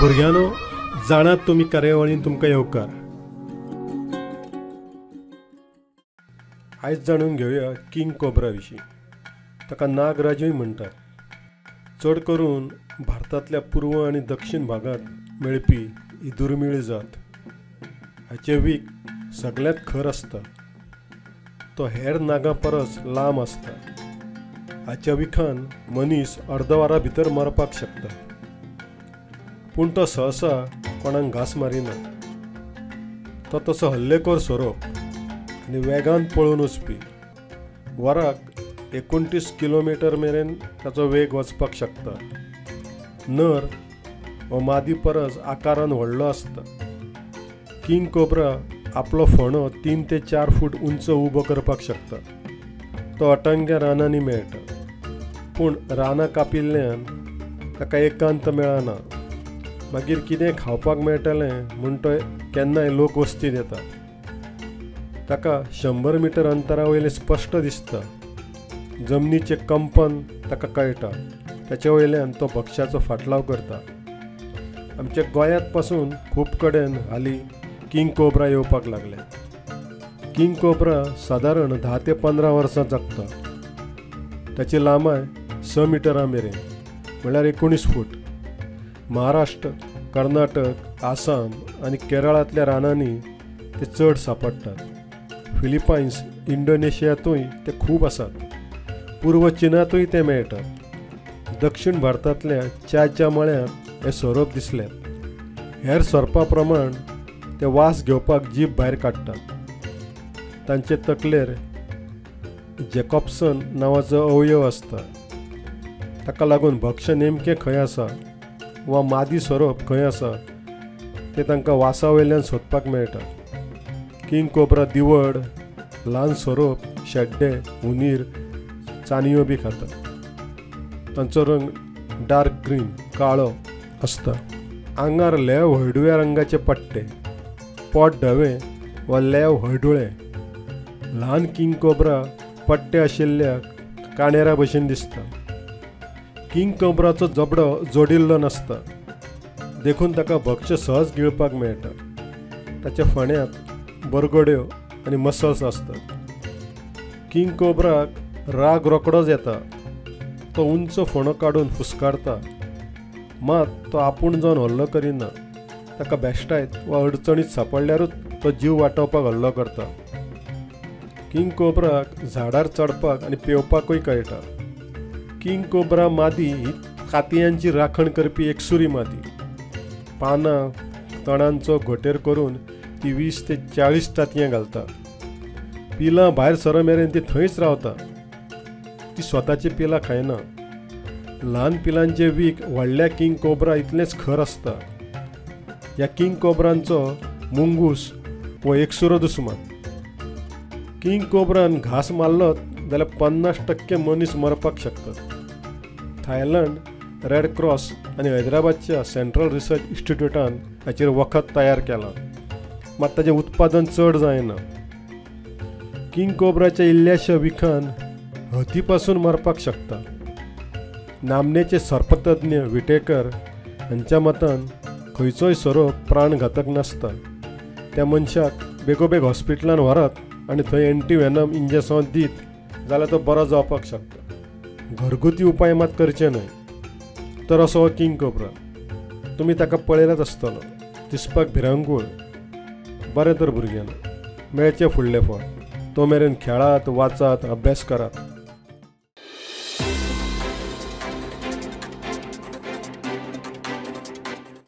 भुरग्यांनो, जाणात तुमी कार्यावळीन तुमकां येवकार. आयज जाणून घेवया किंग कोब्रा विशीं. ताका नागराजूय म्हणटात. चड करून भारतांतल्या पूर्व आनी दक्षिण भागांत मेळपी ही दुर्मिळ जात. हाचे वीख सगळ्यांत खर आसता. तो हेर नागां परस लांब आसता. हाच्या विखान मनीस अर्दवरा भितर मरपाक शकता. पूण तो सहसा कोणाक घास मारिना. तो तसो हल्लेखोर सोरोप आनी वेगान पळून वचपी. वराक 29 किलोमीटर मेरेन ताचो वेग वचपाक शकता. नर हो मादी परस आकारान व्हडलो आसता. किंग कोब्रा आपलो फोंडो 3 ते 4 फूट उंच उबो करपाक शकता. तो अटंग्या रानांनी मेळटा. पूण रानां कापिल्ल्यान ताका एकांत मेळना. मागीर कितें खावपाक मेळटलें म्हूण तो केन्नाय लोक वस्ती येता. ताका 100 मीटर अंतरा वयलें स्पश्ट दिसता. जमनीचें कंपन ताका कळटा. ताचे वयल्यान तो भक्ष्याचो फाटलाव करता. आमच्या गोंयांत पासून खूब कडेन हालीं किंग कोब्रा येवपाक लागले. किंग कोब्रा सादारण 10 ते 15 वर्सां जगता. ताची लांबाय 6 मिटरां मेरेन म्हळ्यार 19 फूट. महाराष्ट्र, कर्नाटक, आसाम आनी केरळांतल्या रानांनी ते चड सापडटात. फिलिपायन्स, इंडोनेशियांतूय ते खूब आसात. पूर्व चीनांतूय ते मेळटात. दक्षिण भारतांतल्या च्याच्या मळ्यांत हे सोरोप दिसल्यात. हेर सोरपा प्रमाण ते वास घेवपाक जीब भायर काडटात. तांचे तकलेर जॅकॉब्सन नांवाचो अवयव आसता. ताका लागून भक्ष्य नेमकें खंय आसा वा मादी सोरोप खंय आसा तें तांकां वासा वयल्यान सोदपाक मेळटा. किंग कोब्रा दिवड, ल्हान सोरोप, शेड्डे, उंदीर, चानयो बी खाता. तांचो रंग डार्क ग्रीन काळो आसता. आंगार लेव हळडुव्या रंगाचे पट्टे, पोट धवें वा लेव हळडुळे. ल्हान किंग कोब्रा पट्टे आशिल्ल्या काणेरा भशेन दिसता. किंग कोब्राचो जबडो जोडिल्लो नासता. देखून ताका भक्ष्य सहज गिळपाक मेळटा. ताच्या फण्यांत बरगड्यो आनी मसल्स आसतात. किंग कोब्राक राग रोखडोच येता. तो उंच फोंडो काडून फुसकारता. मात तो आपूण जावन हल्लो करिना. ताका बेश्टायत वा अडचणीत सांपडल्यारूच तो जीव वाटावपाक हल्लो करता. किंग कोब्राक झाडार चडपाक आनी पेंवपाकूय कळटा. किंग कोब्रा मादी ही कातयांची राखण करपी एकसुरी मादी. पानां, तणांचो घोटेर करून ती 20 ते 40 तांतयां घालता. पिलां भायर सर मेरेन ती थंयच रावता. ती स्वताची पिलां खायना. ल्हान पिलांचे वीख व्हडल्या किंग कोब्रा इतलेंच खर आसता. ह्या किंग कोब्रांचो मुंगूस हो एकसुरो दुस्मान. किंग कोब्रान घास मारलोत जाल्यार 50% मनीस मरपाक शकतात. थायलंड, रेड क्रॉस आनी हैदराबादच्या सेंट्रल रिसर्च इन्स्टिट्यूटान हाचेर वखद तयार केला. मात ताचें उत्पादन चड जायना. किंग कोब्राच्या इल्ल्याशा विखान हती पासून मरपाक शकता. नामनेचे सर्पतज्ञ विटेकर हांच्या मतान खंयचोय सोरोप प्राणघातक नासता. त्या मनशाक बेगोबेग हॉस्पिटलांत व्हरात आनी थंय एंटीवेनम इंजेक्शन दीत जाल्यार तो बरो जावपाक शकता. घरगुती उपाय मात करचे न्हय. तर असो हो किंग कोब्रा. तुमी ताका पळयलाच आसतलो. दिसपाक भिरांकूळ. बरें तर भुरग्यांनो, मेळचे फुडले फावट. तो मेरेन खेळात, वाचात, अभ्यास करात.